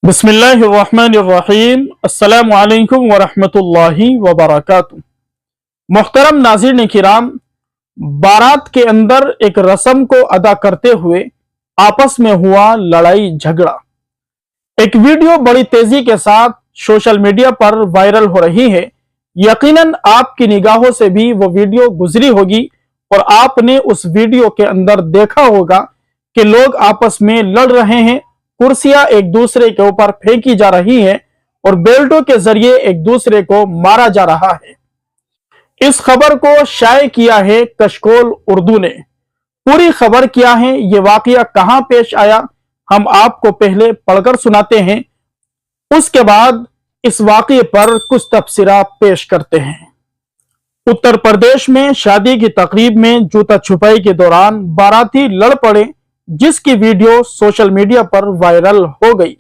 बिस्मिल्लाहिर्रहमानिर्रहीम अस्सलामु अलैकुम वरहमतुल्लाहि वबरकातुहू। मोहतरम नाज़रीन किराम, बारात के अंदर एक रस्म को अदा करते हुए आपस में हुआ लड़ाई झगड़ा। एक वीडियो बड़ी तेजी के साथ सोशल मीडिया पर वायरल हो रही है। यकीनन आपकी निगाहों से भी वो वीडियो गुजरी होगी और आपने उस वीडियो के अंदर देखा होगा कि लोग आपस में लड़ रहे हैं, कुर्सियां एक दूसरे के ऊपर फेंकी जा रही हैं और बेल्टों के जरिए एक दूसरे को मारा जा रहा है। इस खबर को शाये किया है कशकोल उर्दू ने। पूरी खबर क्या है, ये वाकया कहां पेश आया, हम आपको पहले पढ़कर सुनाते हैं, उसके बाद इस वाकये पर कुछ तफसीरा पेश करते हैं। उत्तर प्रदेश में शादी की तकरीब में जूता छुपाई के दौरान बाराती लड़ पड़े, जिसकी वीडियो सोशल मीडिया पर वायरल हो गई।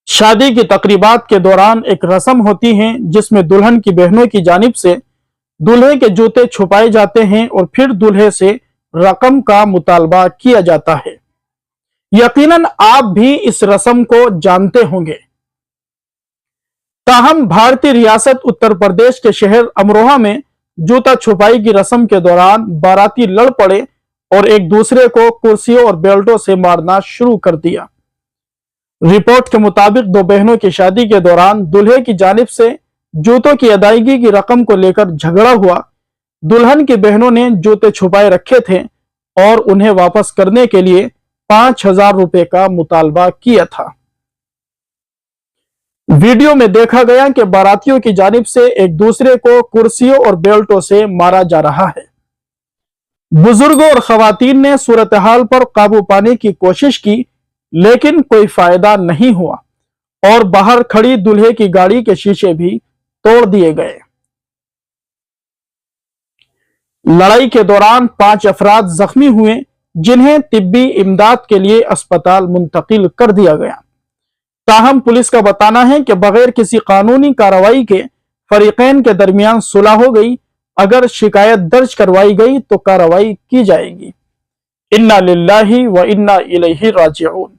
शादी की तकरीबात के दौरान एक रस्म होती है जिसमें दुल्हन की बहनों की जानिब से दूल्हे के जूते छुपाए जाते हैं और फिर दूल्हे से रकम का मुतालबा किया जाता है। यकीनन आप भी इस रस्म को जानते होंगे। ताहम भारतीय रियासत उत्तर प्रदेश के शहर अमरोहा में जूता छुपाई की रस्म के दौरान बाराती लड़ पड़े और एक दूसरे को कुर्सियों और बेल्टों से मारना शुरू कर दिया। रिपोर्ट के मुताबिक दो बहनों की शादी के दौरान दूल्हे की जानिब से जूतों की अदायगी की रकम को लेकर झगड़ा हुआ। दुल्हन की बहनों ने जूते छुपाए रखे थे और उन्हें वापस करने के लिए 5,000 रुपए का मुतालबा किया था। वीडियो में देखा गया कि बारातियों की जानिब से एक दूसरे को कुर्सियों और बेल्टों से मारा जा रहा है। बुजुर्गों और खवातीन ने सूरत हाल पर काबू पाने की कोशिश की, लेकिन कोई फायदा नहीं हुआ और बाहर खड़ी दूल्हे की गाड़ी के शीशे भी तोड़ दिए गए। लड़ाई के दौरान 5 अफराद जख्मी हुए, जिन्हें तिब्बी इमदाद के लिए अस्पताल मुंतकिल कर दिया गया। ताहम पुलिस का बताना है कि बगैर किसी कानूनी कार्रवाई के फरीकैन के दरमियान सुलह हो गई। अगर शिकायत दर्ज करवाई गई तो कार्रवाई की जाएगी। इन्ना लिल्लाहि व इन्ना इलैहि राजिऊन।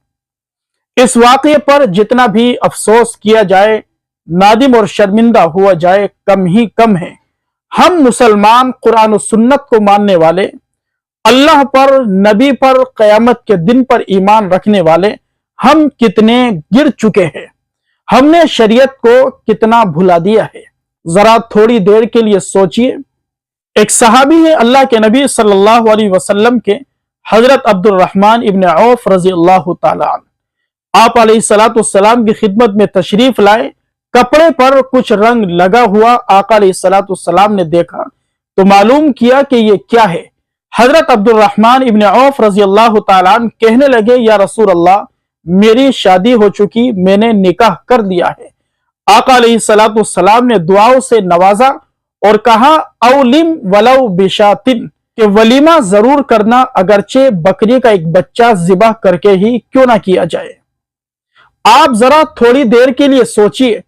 इस वाक़ये पर जितना भी अफसोस किया जाए, नादिम और शर्मिंदा हुआ जाए, कम ही कम है। हम मुसलमान कुरान और सुन्नत को मानने वाले, अल्लाह पर, नबी पर, क़यामत के दिन पर ईमान रखने वाले हम कितने गिर चुके हैं। हमने शरीयत को कितना भुला दिया है। जरा थोड़ी देर के लिए सोचिए। एक सहाबी है अल्लाह के नबी सल्लल्लाहु अलैहि वसल्लम के, हजरत अब्दुर्रहमान इब्न औफ रज़ी अल्लाह ताला अन्हु। आप अलैहिस्सलाम की खिदमत में तशरीफ लाए। कपड़े पर कुछ रंग लगा हुआ आका अलैहिस्सलाम ने देखा तो मालूम किया कि ये क्या है। हजरत अब्दुर्रहमान इब्न औफ रज़ी अल्लाह ताला अन्हु कहने लगे, या रसूल अल्लाह, मेरी शादी हो चुकी, मैंने निकाह कर लिया है। आका अलैहिस्सलाम ने दुआओं से नवाजा और कहा, औलिम वलौ बिशातिन, कि वलीमा जरूर करना, अगरचे बकरी का एक बच्चा ज़िबह करके ही क्यों ना किया जाए। आप जरा थोड़ी देर के लिए सोचिए।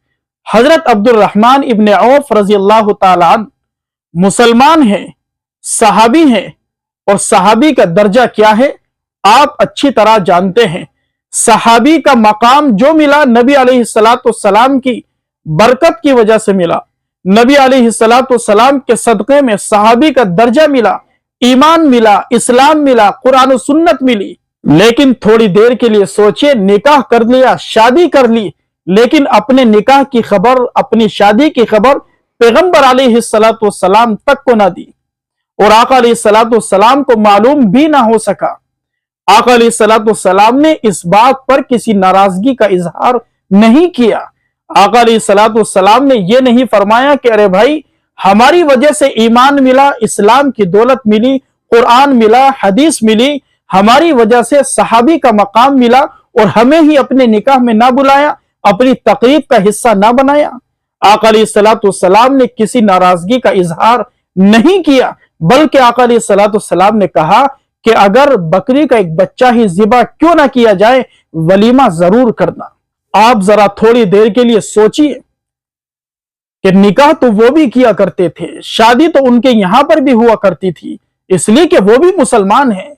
हजरत अब्दुर्रहमान इब्न औफ रज़ी अल्लाह ताला अन्हु मुसलमान हैं, सहाबी हैं, और सहाबी का दर्जा क्या है आप अच्छी तरह जानते हैं। सहाबी का मकाम जो मिला नबी अलैहिस्सलाम की बरकत की वजह से मिला। नबी अलैहिस्सलाम के सदक़े में सहाबी का दर्जा मिला, ईमान मिला, इस्लाम मिला, कुरान और सुन्नत मिली। लेकिन थोड़ी देर के लिए सोचिए, निकाह कर लिया, शादी कर ली, लेकिन अपने निकाह की खबर, अपनी शादी की खबर पैगंबर अलैहिस्सलाम तक को ना दी और आका अलैहिस्सलाम को मालूम भी ना हो सका। आका अलैहिस्सलाम ने इस बात पर किसी नाराजगी का इजहार नहीं किया। आका अलैहिस्सलाम ने यह नहीं फरमाया कि अरे भाई, हमारी वजह से ईमान मिला, इस्लाम की दौलत मिली, कुरान मिला, हदीस मिली, हमारी वजह से सहाबी का मकाम मिला और हमें ही अपने निकाह में ना बुलाया, अपनी तकरीब का हिस्सा ना बनाया। आका अलैहिस्सलाम ने किसी नाराजगी का इजहार नहीं किया, बल्कि आका अलैहिस्सलाम ने कहा कि अगर बकरी का एक बच्चा ही ज़िबा क्यों ना किया जाए, वलीमा जरूर करना। आप जरा थोड़ी देर के लिए सोचिए कि निकाह तो वो भी किया करते थे, शादी तो उनके यहां पर भी हुआ करती थी, इसलिए कि वो भी मुसलमान हैं।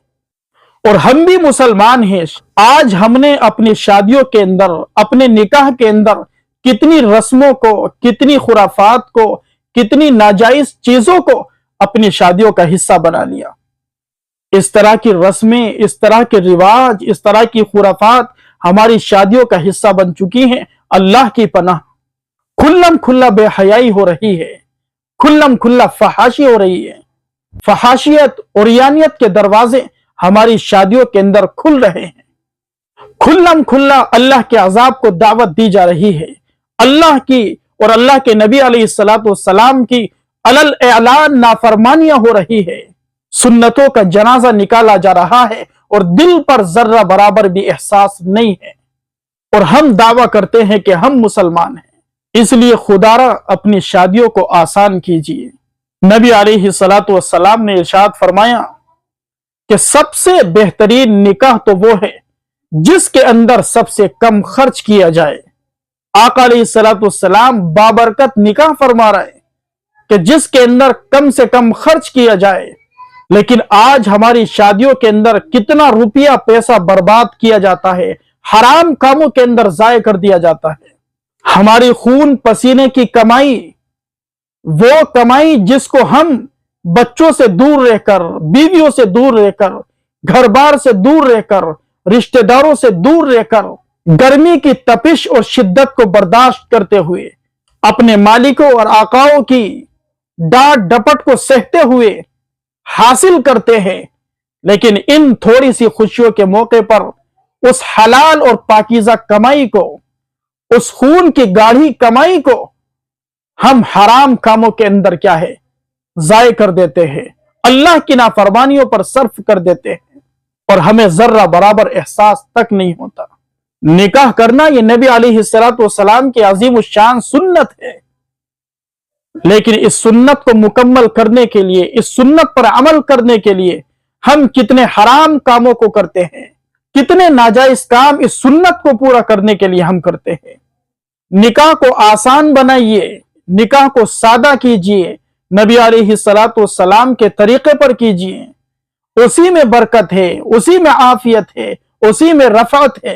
और हम भी मुसलमान हैं। आज हमने अपनी शादियों के अंदर, अपने निकाह के अंदर कितनी रस्मों को, कितनी खुराफात को, कितनी नाजायज चीजों को अपनी शादियों का हिस्सा बना लिया। इस तरह की रस्में, इस तरह के रिवाज, इस तरह की खुराफात हमारी शादियों का हिस्सा बन चुकी हैं। अल्लाह की पनाह, खुल्लम खुल्ला बेहयाई हो रही है, खुल्लम खुल्ला फहाशी हो रही है। फहाशियत और यानियत के दरवाजे हमारी शादियों के अंदर खुल रहे हैं। खुल्लम खुल्ला अल्लाह के अजाब को दावत दी जा रही है। अल्लाह की और अल्लाह के नबी अलैहिस्सलाम की अलल एलान नाफरमानियां हो रही है। सुन्नतों का जनाजा निकाला जा रहा है और दिल पर जर्रा बराबर भी एहसास नहीं है, और हम दावा करते हैं कि हम मुसलमान हैं। इसलिए खुदारा अपनी शादियों को आसान कीजिए। नबी अलैहिस्सलाम ने इरशाद फरमाया कि सबसे बेहतरीन निकाह तो वो है जिसके अंदर सबसे कम खर्च किया जाए। आका अलैहिस्सलाम बाबरकत निकाह फरमा रहे हैं कि जिसके अंदर कम से कम खर्च किया जाए। लेकिन आज हमारी शादियों के अंदर कितना रुपया पैसा बर्बाद किया जाता है, हराम कामों के अंदर जाय कर दिया जाता है। हमारी खून पसीने की कमाई, वो कमाई जिसको हम बच्चों से दूर रहकर, बीवियों से दूर रहकर, घर बार से दूर रहकर, रिश्तेदारों से दूर रहकर, गर्मी की तपिश और शिद्दत को बर्दाश्त करते हुए, अपने मालिकों और आकाओं की डांट डपट को सहते हुए हासिल करते हैं। लेकिन इन थोड़ी सी खुशियों के मौके पर उस हलाल और पाकीज़ा कमाई को, उस खून की गाढ़ी कमाई को हम हराम कामों के अंदर क्या है, जाय कर देते हैं, अल्लाह की नाफरमानियों पर सर्फ कर देते हैं, और हमें जर्रा बराबर एहसास तक नहीं होता। निकाह करना ये नबी अलैहिस्सलाम की अजीम शान सुन्नत है। लेकिन इस सुन्नत को मुकम्मल करने के लिए, इस सुन्नत पर अमल करने के लिए हम कितने हराम कामों को करते हैं, कितने नाजायज काम इस सुन्नत को पूरा करने के लिए हम करते हैं। निकाह को आसान बनाइए, निकाह को सादा कीजिए, नबी अलैहिस्सलाम के तरीके पर कीजिए। उसी में बरकत है, उसी में आफियत है, उसी में रफात है।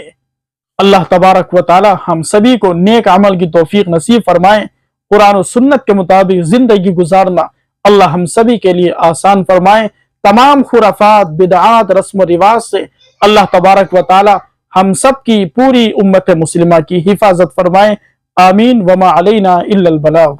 अल्लाह तबारक व ताला हम सभी को नेक अमल की तौफीक नसीब फरमाए। कुरान और सुन्नत के मुताबिक जिंदगी गुजारना अल्लाह हम सभी के लिए आसान फरमाए। तमाम खुराफात, बिदआत, रस्म रिवाज से अल्लाह तबारक व ताला हम सब की पूरी उम्मत मुस्लिमा की हिफाजत फरमाए। आमीन। वमा अलैना इल्लल बलाग।